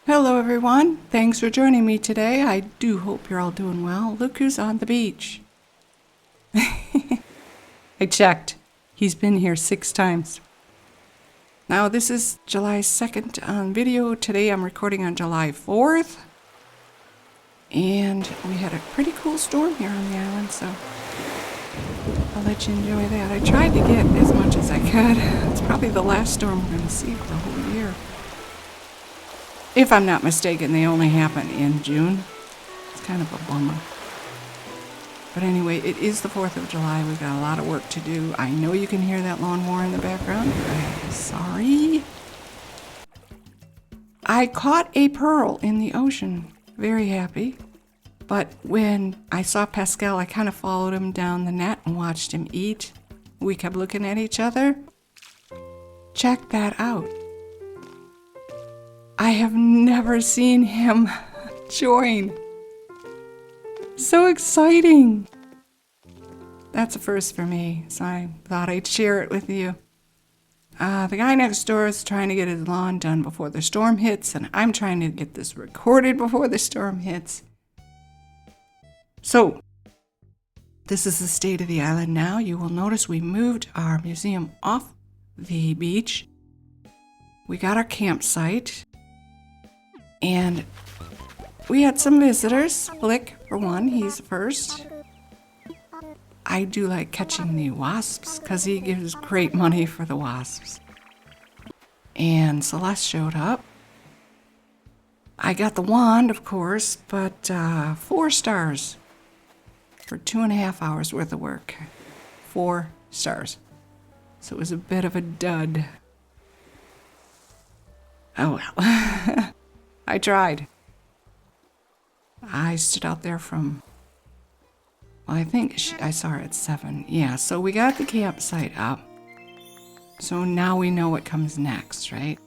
Hello everyone, thanks for joining me today. I do hope you're all doing well. Look who's on the beach. I checked. He's been here 6 times. Now this is July 2nd on video. Today I'm recording on July 4th. And we had a pretty cool storm here on the island, so I'll let you enjoy that. I tried to get as much as I could. It's probably the last storm we're going to see for the whole year. If I'm not mistaken, they only happen in June. It's kind of a bummer. But anyway, it is the 4th of July. We've got a lot of work to do. I know you can hear that lawnmower in the background. I'm sorry. I caught a pearl in the ocean. Very happy. But when I saw Pascal, I kind of followed him down the net and watched him eat. We kept looking at each other. Check that out. I have never seen him join. So exciting. That's a first for me, so I thought I'd share it with you. The guy next door is trying to get his lawn done before the storm hits, and I'm trying to get this recorded before the storm hits. So, this is the state of the island now. You will notice we moved our museum off the beach. We got our campsite. And we had some visitors. Flick, for one, he's first. I do like catching the wasps because he gives great money for the wasps. And Celeste showed up. I got the wand, of course, but 4 stars for 2.5 hours worth of work. 4 stars. So it was a bit of a dud. Oh well. I tried. I stood out there from, well, I think I saw her at 7. Yeah, so we got the campsite up. So now we know what comes next, right?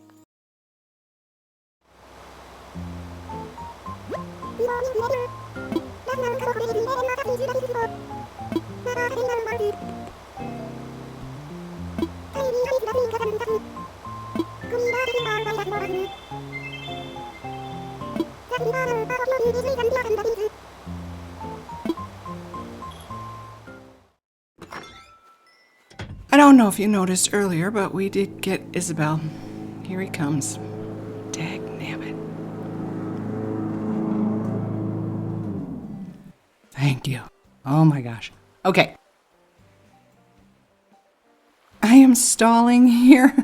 I don't know if you noticed earlier, but we did get Isabel. Here he comes. Dagnabbit. Thank you. Oh my gosh. Okay. I am stalling here.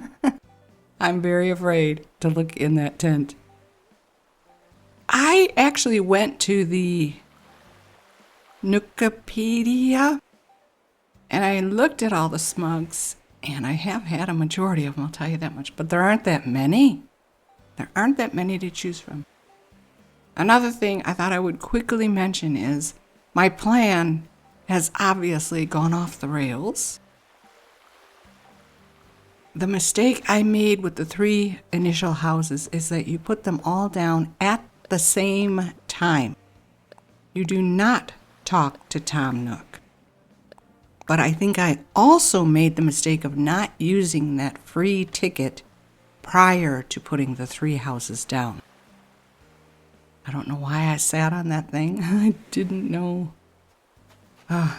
I'm very afraid to look in that tent. I actually went to the Nookopedia and I looked at all the smugs, and I have had a majority of them, I'll tell you that much, but there aren't that many. There aren't that many to choose from. Another thing I thought I would quickly mention is my plan has obviously gone off the rails. The mistake I made with the 3 initial houses is that you put them all down at the same time. You do not talk to Tom Nook. But I think I also made the mistake of not using that free ticket prior to putting the 3 houses down. I don't know why I sat on that thing. I didn't know. But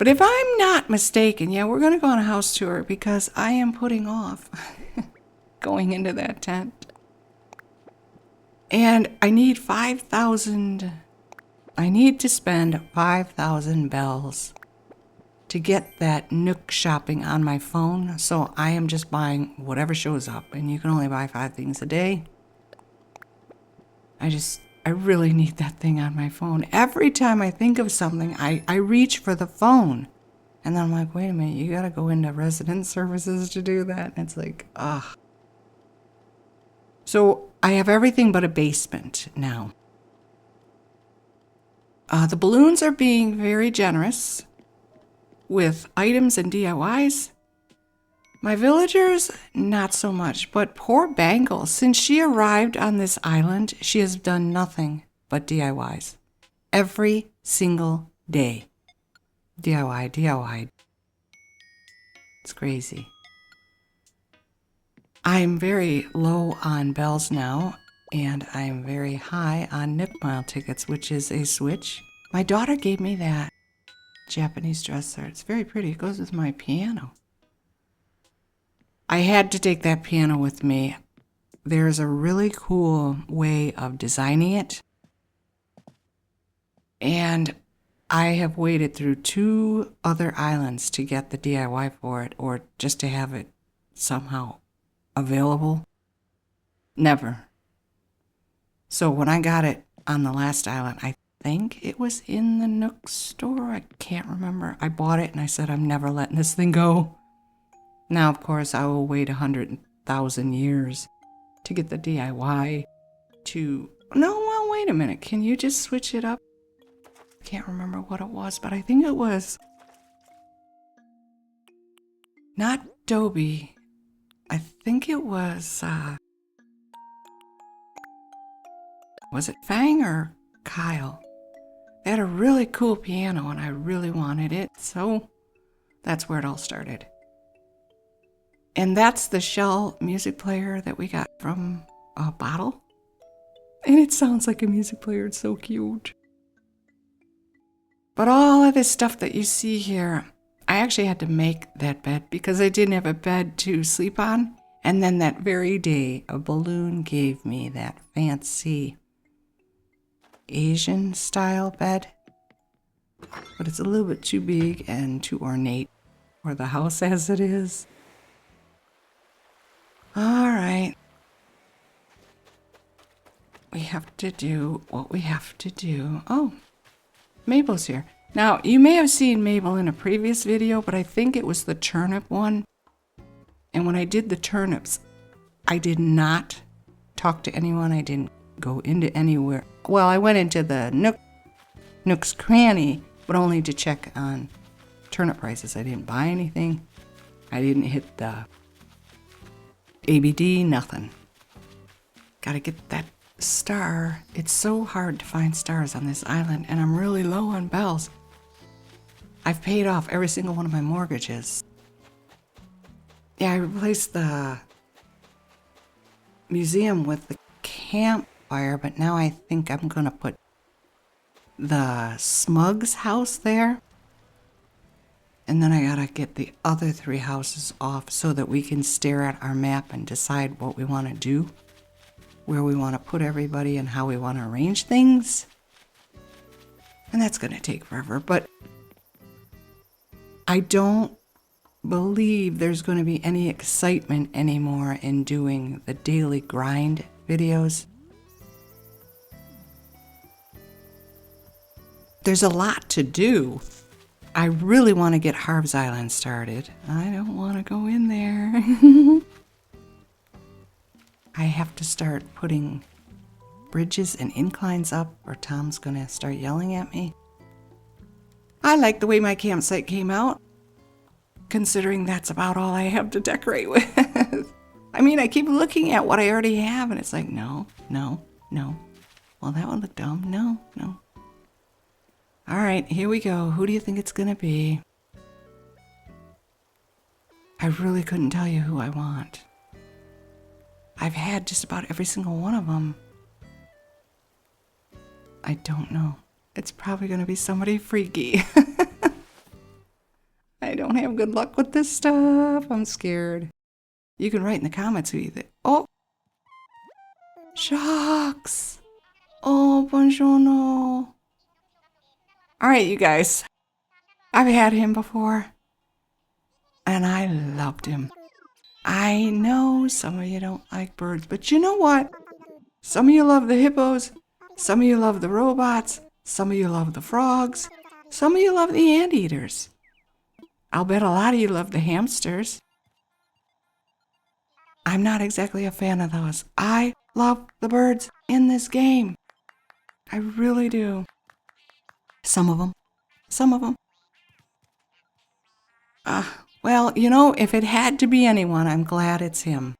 if I'm not mistaken, yeah, we're going to go on a house tour because I am putting off going into that tent. And I need 5,000. I need to spend 5,000 bells to get that Nook shopping on my phone. So I am just buying whatever shows up, and you can only buy 5 things a day. I really need that thing on my phone. Every time I think of something, I reach for the phone. And then I'm like, wait a minute, you gotta go into resident services to do that. And it's like, So I have everything but a basement now. The balloons are being very generous with items and DIYs. My villagers, not so much, but poor Bangle, since she arrived on this island, she has done nothing but DIYs. Every single day. DIY, DIY. It's crazy. I'm very low on bells now, and I'm very high on Nook Mile tickets, which is a switch. My daughter gave me that Japanese dresser. It's very pretty. It goes with my piano. I had to take that piano with me. There's a really cool way of designing it. And I have waited through 2 other islands to get the DIY for it, or just to have it somehow available. Never. So when I got it on the last island, I think it was in the Nook store. I can't remember. I bought it and I said, I'm never letting this thing go. Now, of course, I will wait 100,000 years to get the DIY to... No, well, wait a minute. Can you just switch it up? I can't remember what it was, but I think it was... Not Dobie. I think it was... Was it Fang or Kyle? They had a really cool piano and I really wanted it, so that's where it all started. And that's the shell music player that we got from a bottle. And it sounds like a music player, it's so cute. But all of this stuff that you see here, I actually had to make that bed because I didn't have a bed to sleep on. And then that very day, a balloon gave me that fancy Asian style bed, but it's a little bit too big and too ornate for the house as it is. All right. We have to do what we have to do. Oh, Mabel's here. Now, you may have seen Mabel in a previous video, but I think it was the turnip one. And when I did the turnips, I did not talk to anyone. I didn't go into anywhere. Well, I went into the Nook's Cranny, but only to check on turnip prices. I didn't buy anything. I didn't hit the ABD, nothing. Gotta get that star. It's so hard to find stars on this island, and I'm really low on bells. I've paid off every single one of my mortgages. Yeah, I replaced the museum with the campfire, but now I think I'm gonna put the Smug's house there. And then I gotta get the other 3 houses off so that we can stare at our map and decide what we want to do, where we want to put everybody and how we want to arrange things. And that's gonna take forever, but I don't believe there's going to be any excitement anymore in doing the daily grind videos. There's a lot to do. I really want to get Harv's Island started. I don't want to go in there. I have to start putting bridges and inclines up or Tom's going to start yelling at me. I like the way my campsite came out, considering that's about all I have to decorate with. I mean, I keep looking at what I already have, and it's like, no, no, no. Well, that one looked dumb. No, no. All right, here we go. Who do you think it's going to be? I really couldn't tell you who I want. I've had just about every single one of them. I don't know. It's probably going to be somebody freaky. I don't have good luck with this stuff. I'm scared. You can write in the comments who you think. Oh! Shucks! Oh, buongiorno. Alright, you guys. I've had him before. And I loved him. I know some of you don't like birds, but you know what? Some of you love the hippos. Some of you love the robots. Some of you love the frogs. Some of you love the anteaters. I'll bet a lot of you love the hamsters. I'm not exactly a fan of those. I love the birds in this game. I really do. Some of them. Well, you know, if it had to be anyone, I'm glad it's him.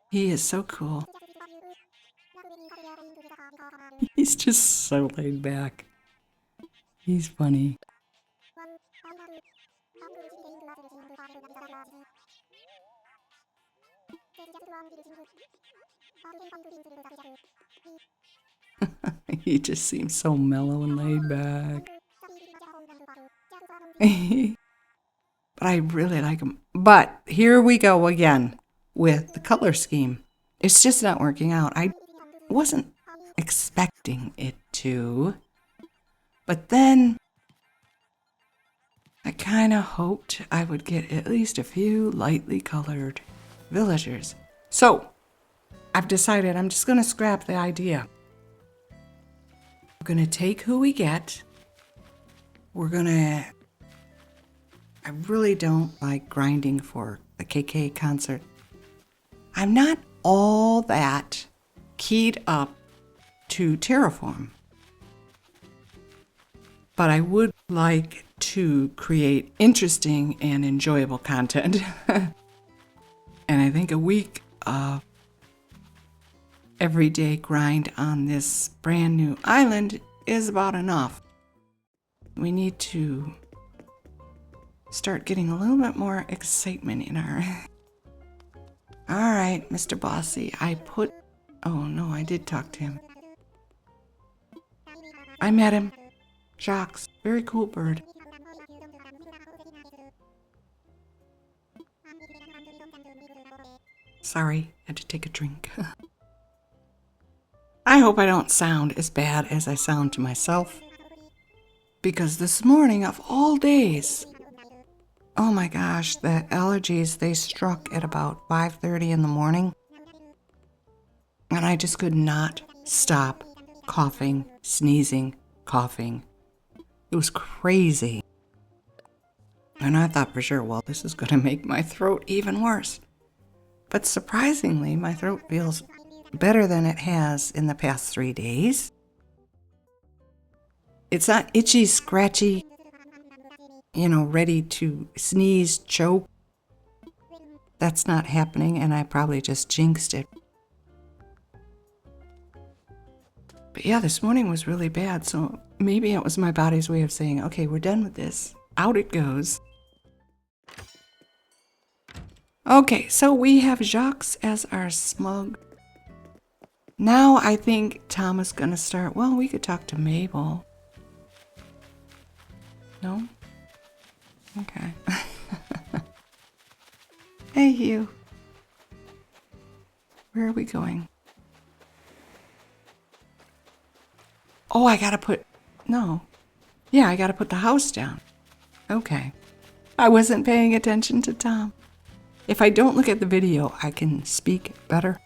He is so cool. He's just so laid back. He's funny. He just seems so mellow and laid back. But I really like him. But here we go again with the color scheme. It's just not working out. I wasn't expecting it to. But then I kind of hoped I would get at least a few lightly colored villagers. So I've decided I'm just going to scrap the idea. We're going to take who we get. I really don't like grinding for the KK concert. I'm not all that keyed up to terraform. But I would like to create interesting and enjoyable content. And I think a week of everyday grind on this brand new island is about enough. We need to start getting a little bit more excitement in our... All right, Mr. Bossy, oh no, I did talk to him. I met him. Jacques, very cool bird. Sorry, had to take a drink. I hope I don't sound as bad as I sound to myself. Because this morning, of all days, oh my gosh, the allergies, they struck at about 5:30 in the morning. And I just could not stop coughing, sneezing, coughing. It was crazy. And I thought for sure, well, this is going to make my throat even worse. But surprisingly, my throat feels better than it has in the past 3 days. It's not itchy, scratchy, ready to sneeze, choke. That's not happening, and I probably just jinxed it. But yeah, this morning was really bad, so maybe it was my body's way of saying, okay, we're done with this. Out it goes. Okay, so we have Jacques as our smug. Now I think Tom is going to start. Well, we could talk to Mabel. No? Okay. Hey, Hugh. Where are we going? Oh, I gotta put the house down. Okay. I wasn't paying attention to Tom. If I don't look at the video, I can speak better.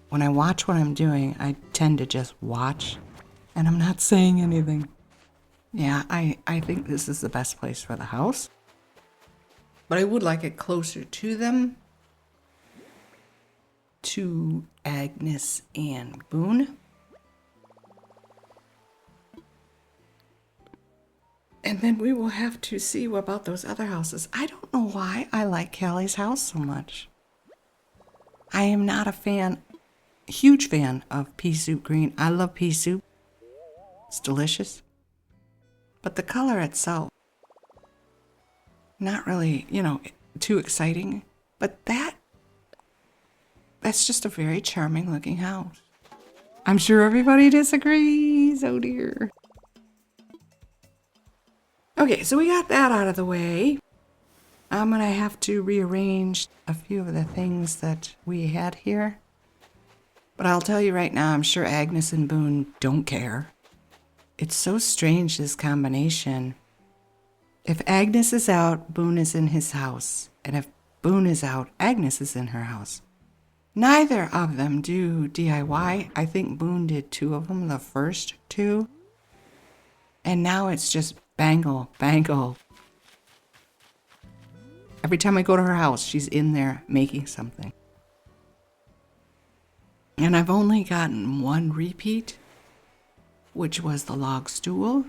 When I watch what I'm doing, I tend to just watch, and I'm not saying anything. Yeah, I think this is the best place for the house. But I would like it closer to them. To Agnes and Boone. And then we will have to see about those other houses. I don't know why I like Callie's house so much. I am not a huge fan of pea soup green. I love pea soup. It's delicious. But the color itself, not really, too exciting. But that's just a very charming looking house. I'm sure everybody disagrees. Oh dear. Okay, so we got that out of the way. I'm going to have to rearrange a few of the things that we had here. But I'll tell you right now, I'm sure Agnes and Boone don't care. It's so strange, this combination. If Agnes is out, Boone is in his house. And if Boone is out, Agnes is in her house. Neither of them do DIY. I think Boone did 2 of them, the first 2. And now it's just bangle. Every time I go to her house, she's in there making something. And I've only gotten one repeat, which was the log stool.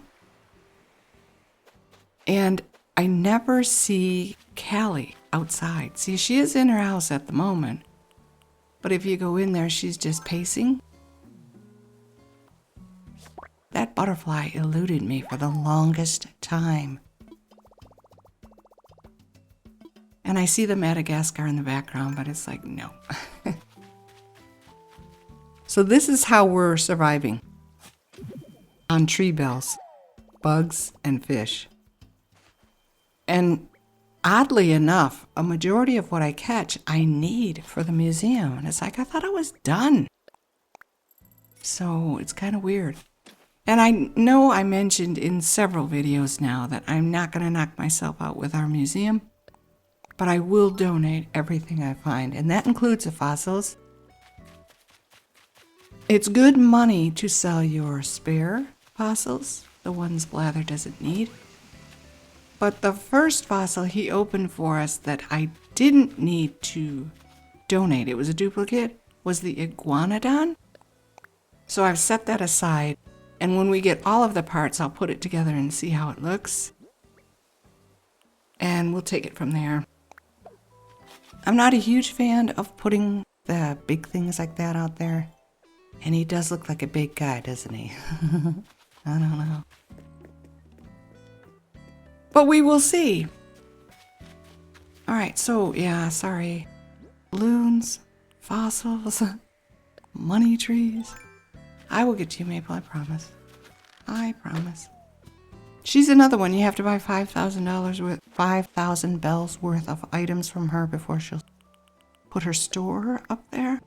And I never see Callie outside. See, she is in her house at the moment. But if you go in there, she's just pacing. That butterfly eluded me for the longest time. And I see the Madagascar in the background, but it's like, no. So this is how we're surviving. On tree bells, bugs, and fish. And oddly enough, a majority of what I catch, I need for the museum. And it's like, I thought I was done. So it's kind of weird. And I know I mentioned in several videos now that I'm not going to knock myself out with our museum, but I will donate everything I find, and that includes the fossils. It's good money to sell your spare fossils, the ones Blather doesn't need. But the first fossil he opened for us that I didn't need to donate, it was a duplicate, was the iguanodon. So I've set that aside. And when we get all of the parts, I'll put it together and see how it looks. And we'll take it from there. I'm not a huge fan of putting the big things like that out there. And he does look like a big guy, doesn't he? I don't know. But we will see. All right, so yeah, sorry. Balloons, fossils, money trees. I will get to you, Maple, I promise. I promise. She's another one. You have to buy $5,000 worth, 5,000 bells worth of items from her before she'll put her store up there.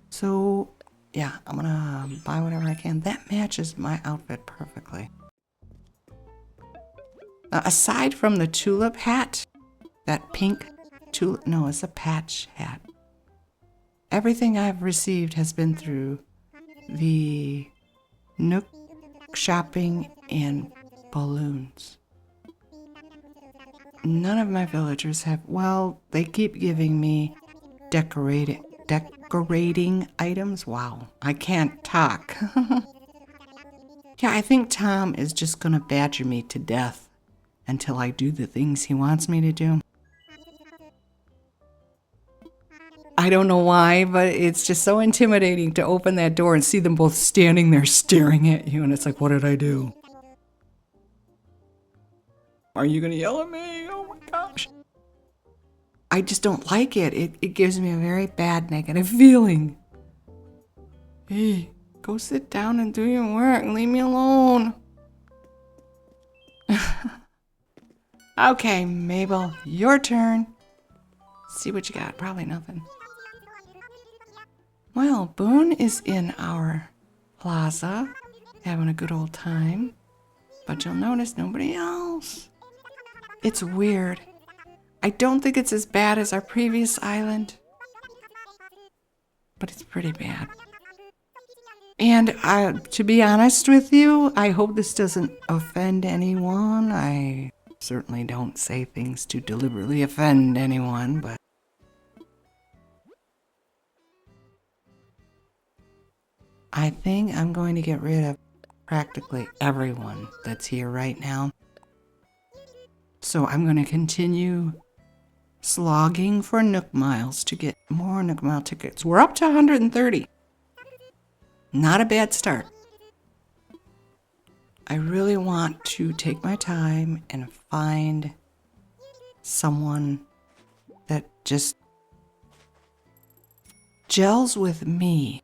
So, yeah, I'm gonna buy whatever I can. That matches my outfit perfectly. Now, aside from the tulip hat, that pink tulip, no, it's a patch hat. Everything I've received has been through the Nook shopping and balloons. None of my villagers have, well, they keep giving me decorating items. Wow, I can't talk. Yeah, I think Tom is just gonna badger me to death until I do the things he wants me to do. I don't know why, but it's just so intimidating to open that door and see them both standing there staring at you, and it's like, what did I do? Are you gonna yell at me? Oh my gosh. I just don't like it. It gives me a very bad negative feeling. Hey, go sit down and do your work. Leave me alone. Okay, Mabel, your turn. See what you got. Probably nothing. Well, Boone is in our plaza, having a good old time. But you'll notice nobody else. It's weird. I don't think it's as bad as our previous island, but it's pretty bad. And to be honest with you, I hope this doesn't offend anyone. I certainly don't say things to deliberately offend anyone, but I think I'm going to get rid of practically everyone that's here right now. So I'm going to continue slogging for Nook Miles to get more Nook Mile tickets. We're up to 130. Not a bad start. I really want to take my time and find someone that just gels with me.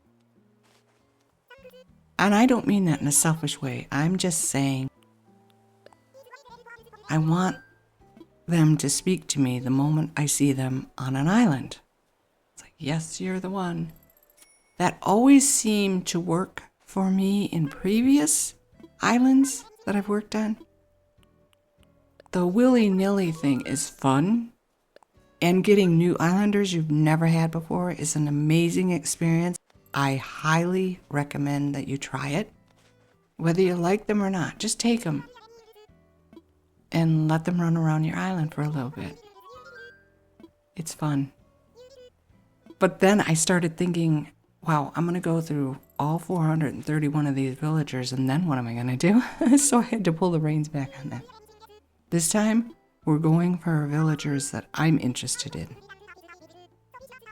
And I don't mean that in a selfish way. I'm just saying I want them to speak to me the moment I see them on an island. It's like, yes, you're the one. That always seemed to work for me in previous islands that I've worked on. The willy-nilly thing is fun, and getting new islanders you've never had before is an amazing experience. I highly recommend that you try it. Whether you like them or not, just take them and let them run around your island for a little bit. It's fun. But then I started thinking, wow, I'm going to go through all 431 of these villagers, and then what am I going to do? So I had to pull the reins back on that. This time, we're going for villagers that I'm interested in.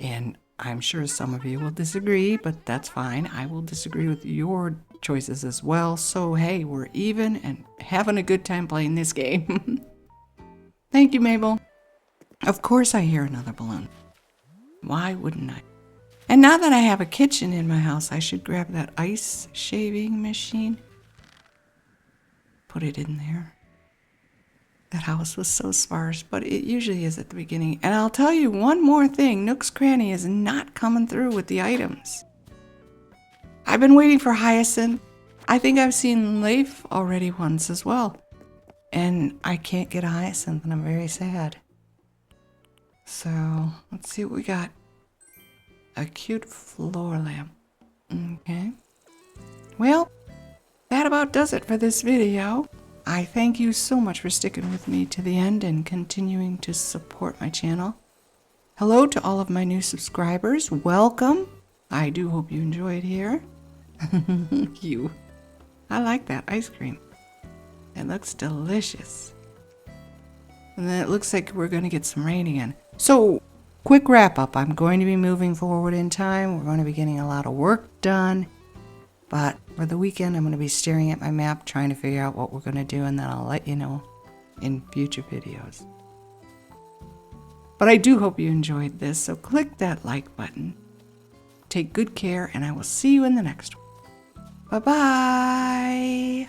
And I'm sure some of you will disagree, but that's fine. I will disagree with your choices as well. So hey, we're even and having a good time playing this game. Thank you, Mabel. Of course I hear another balloon. Why wouldn't I? And now that I have a kitchen in my house, I should grab that ice shaving machine. Put it in there. That house was so sparse, but it usually is at the beginning. And I'll tell you one more thing. Nook's Cranny is not coming through with the items. I've been waiting for Hyacinth. I think I've seen Leif already once as well. And I can't get a Hyacinth, and I'm very sad. So, let's see what we got. A cute floor lamp. Okay. Well, that about does it for this video. I thank you so much for sticking with me to the end and continuing to support my channel. Hello to all of my new subscribers. Welcome. I do hope you enjoy it here. I like that ice cream. It looks delicious. And then it looks like we're going to get some rain again. So, quick wrap up. I'm going to be moving forward in time. We're going to be getting a lot of work done. But for the weekend, I'm going to be staring at my map, trying to figure out what we're going to do, and then I'll let you know in future videos. But I do hope you enjoyed this, so click that like button. Take good care, and I will see you in the next one. Bye-bye!